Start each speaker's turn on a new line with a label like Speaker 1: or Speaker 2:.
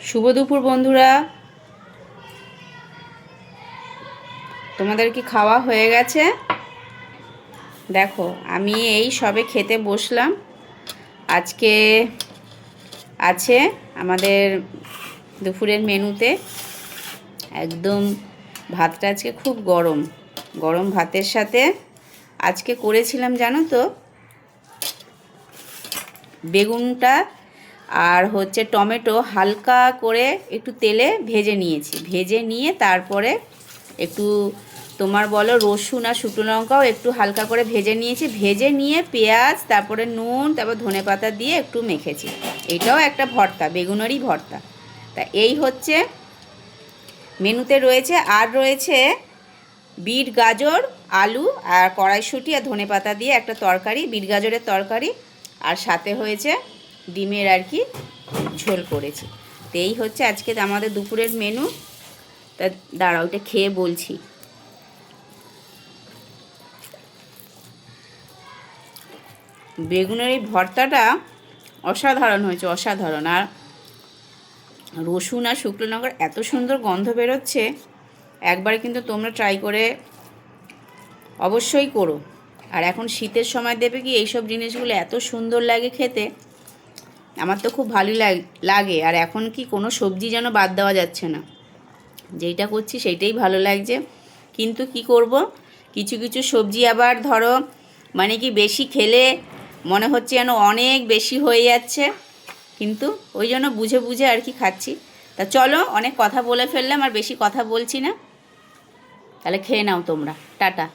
Speaker 1: শুভ দুপুর বন্ধুরা, তোমাদের কি খাওয়া হয়ে গেছে? দেখো আমি এই সবে খেতে বসলাম। আজকে আছে আমাদের দুপুরের মেনুতে একদম ভাতটা আজকে খুব গরম গরম ভাতের সাথে আজকে করেছিলাম জানো তো, বেগুনটা আর হচ্ছে টমেটো হালকা করে একটু তেলে ভেজে নিয়েছি। ভেজে নিয়ে তারপরে একটু তোমার বলো রসুন আর শুকনো লঙ্কাও একটু হালকা করে ভেজে নিয়েছি। ভেজে নিয়ে পেঁয়াজ, তারপরে নুন, তারপর ধনেপাতা দিয়ে একটু মেখেছি। এটাও একটা ভর্তা, বেগুনেরই ভর্তা। তা এই হচ্ছে মেনুতে রয়েছে। আর রয়েছে বিট গাজর, আলু আর কড়াইশুঁটি আর ধনেপাতা দিয়ে একটা তরকারি, বিট গাজরের তরকারি। আর সাথে হয়েছে ডিমের আর কি ঝোল করেছি। তো এই হচ্ছে আজকে আমাদের দুপুরের মেনু। তা দাঁড়াও, ওটা খেয়ে বলছি। বেগুনের এই ভর্তাটা অসাধারণ হয়েছে, অসাধারণ। আর রসুন আর শুকনো লঙ্কার এত সুন্দর গন্ধ বেরোচ্ছে, একবার কিন্তু তোমরা ট্রাই করে অবশ্যই করো। আর এখন শীতের সময় দেবে কি এইসব জিনিসগুলো এত সুন্দর লাগে খেতে, আমার তো খুব ভালোই লাগে। আর এখন কি কোনো সবজি যেন বাদ দেওয়া যাচ্ছে না, যেইটা করছি সেইটাই ভালো লাগছে। কিন্তু কি করব, কিছু কিছু সবজি আবার ধরো মানে কি বেশি খেলে মনে হচ্ছে যেন অনেক বেশি হয়ে যাচ্ছে, কিন্তু ওই জন্য বুঝে বুঝে আর কি খাচ্ছি। তা চলো, অনেক কথা বলে ফেললাম, আর বেশি কথা বলছি না, তাহলে খেয়ে নাও তোমরা। টাটা।